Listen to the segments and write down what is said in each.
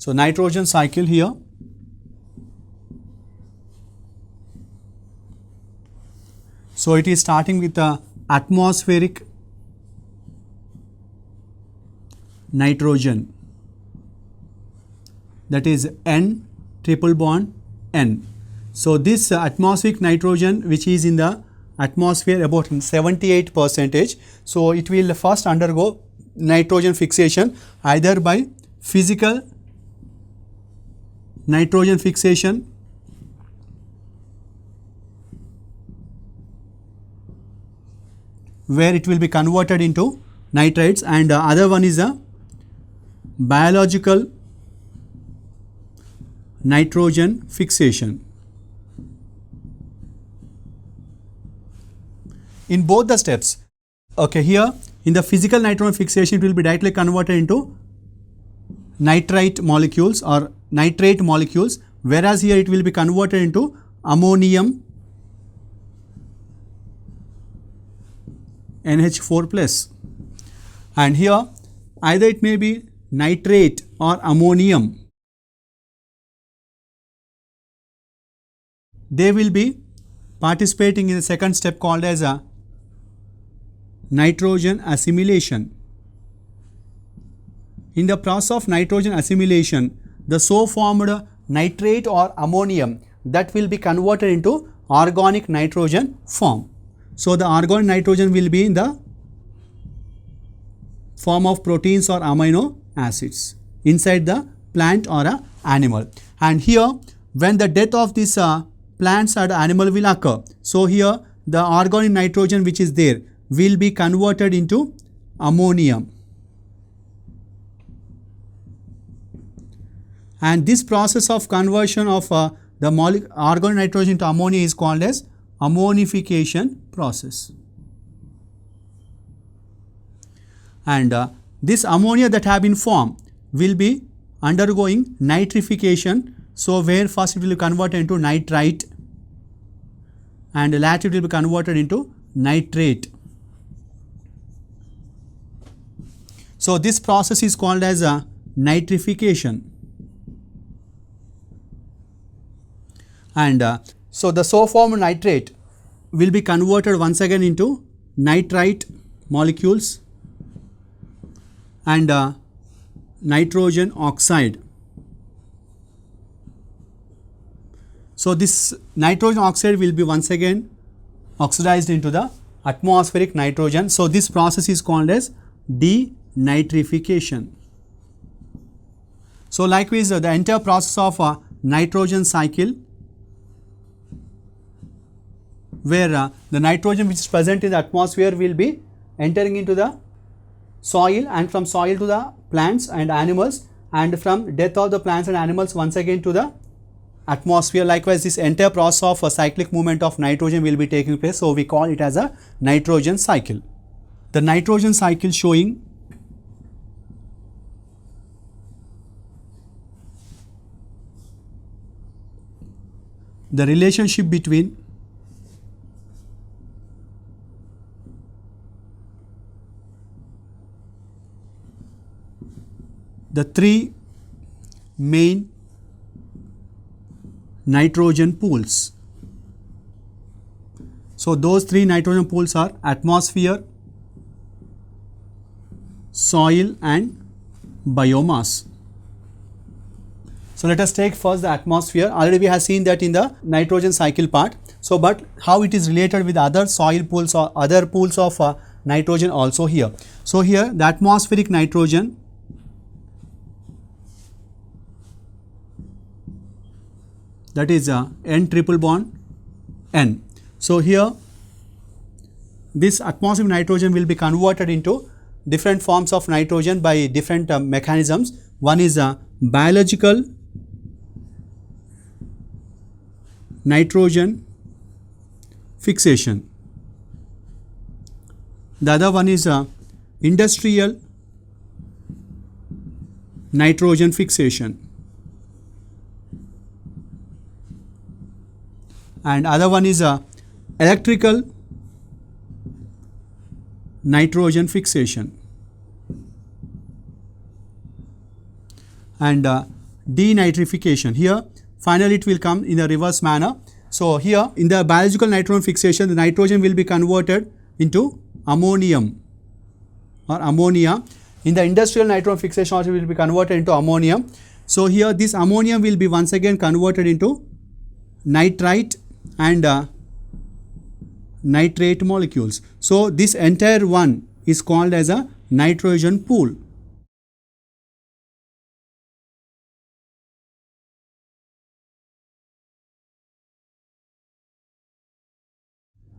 So nitrogen cycle here. So it is starting with the atmospheric nitrogen, that is N triple bond N. So this atmospheric nitrogen, which is in the atmosphere about 78%, so it will first undergo nitrogen fixation either by physical nitrogen fixation, where it will be converted into nitrites, and the other one is a biological nitrogen fixation. In both the steps, okay, here in the physical nitrogen fixation, it will be directly converted into nitrite molecules or nitrate molecules, whereas here it will be converted into ammonium NH4 plus, and here either it may be nitrate or ammonium. They will be participating in the second step called as a nitrogen assimilation. In the process of nitrogen assimilation, the so formed nitrate or ammonium, that will be converted into organic nitrogen form. So the organic nitrogen will be in the form of proteins or amino acids inside the plant or a animal. And here when the death of this plants or animal will occur, so here the organic nitrogen which is there will be converted into ammonium, and this process of conversion of the organic nitrogen to ammonia is called as ammonification process. And this ammonia that have been formed will be undergoing nitrification. So where first it will be converted into nitrite and later it will be converted into nitrate. So this process is called as a nitrification. And so the so formed nitrate will be converted once again into nitrite molecules and nitrogen oxide. So this nitrogen oxide will be once again oxidized into the atmospheric nitrogen. So this process is called as denitrification. So likewise the entire process of nitrogen cycle, where the nitrogen which is present in the atmosphere will be entering into the soil, and from soil to the plants and animals, and from death of the plants and animals once again to the atmosphere. Likewise this entire process of a cyclic movement of nitrogen will be taking place. So we call it as a nitrogen cycle. The nitrogen cycle showing the relationship between the three main nitrogen pools. So those three nitrogen pools are atmosphere, soil and biomass. So let us take first the atmosphere. Already we have seen that in the nitrogen cycle part. So but how it is related with other soil pools or other pools of nitrogen also here. So here the atmospheric nitrogen that is N triple bond N. So here this atmospheric nitrogen will be converted into different forms of nitrogen by different mechanisms. One is biological nitrogen fixation. The other one is industrial nitrogen fixation. And other one is electrical nitrogen fixation. And denitrification. Here finally it will come in a reverse manner. So here in the biological nitrogen fixation, the nitrogen will be converted into ammonium or ammonia. In the industrial nitrogen fixation also will be converted into ammonium. So here this ammonium will be once again converted into nitrite and nitrate molecules. So this entire one is called as a nitrogen pool.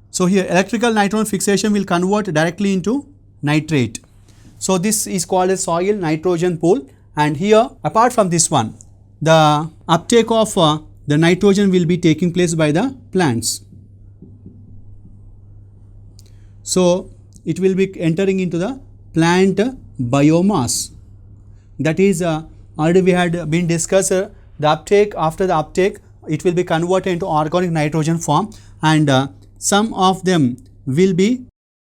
So here electrical nitrogen fixation will convert directly into nitrate. So this is called a soil nitrogen pool, and here apart from this one, the uptake of the nitrogen will be taking place by the plants. So it will be entering into the plant biomass. That is already we had been discussed the uptake. After the uptake it will be converted into organic nitrogen form, and some of them will be,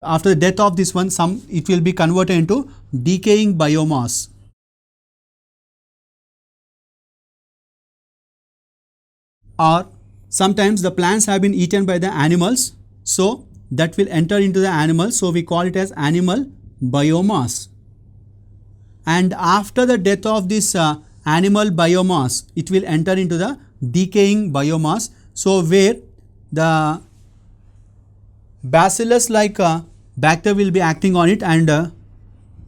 after the death of this one, some it will be converted into decaying biomass. Or sometimes the plants have been eaten by the animals, so that will enter into the animals, so we call it as animal biomass. And after the death of this animal biomass, it will enter into the decaying biomass, so where the bacillus like bacteria will be acting on it, and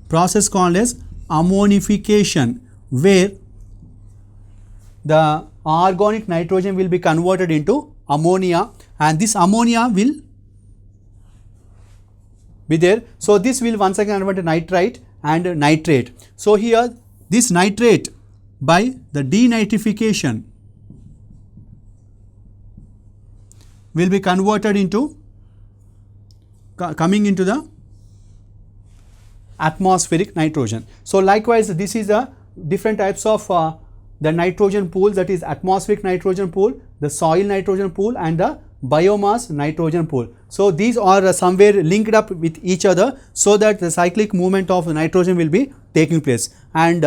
process called as ammonification, where the organic nitrogen will be converted into ammonia, and this ammonia will be there. So this will once again convert to nitrite and nitrate. So here this nitrate by the denitrification will be converted into coming into the atmospheric nitrogen. So likewise this is a different types of the nitrogen pools, that is atmospheric nitrogen pool, the soil nitrogen pool, and the biomass nitrogen pool. So these are somewhere linked up with each other, so that the cyclic movement of nitrogen will be taking place, and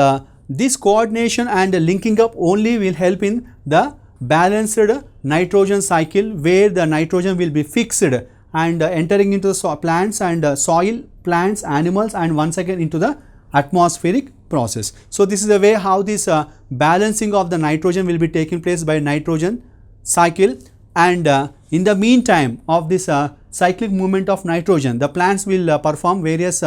this coordination and linking up only will help in the balanced nitrogen cycle, where the nitrogen will be fixed and entering into the plants and soil, plants, animals, and once again into the atmospheric process. So this is the way how this balancing of the nitrogen will be taking place by nitrogen cycle, and in the meantime of this cyclic movement of nitrogen, the plants will perform various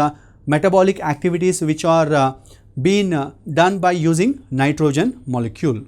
metabolic activities which are being done by using nitrogen molecule.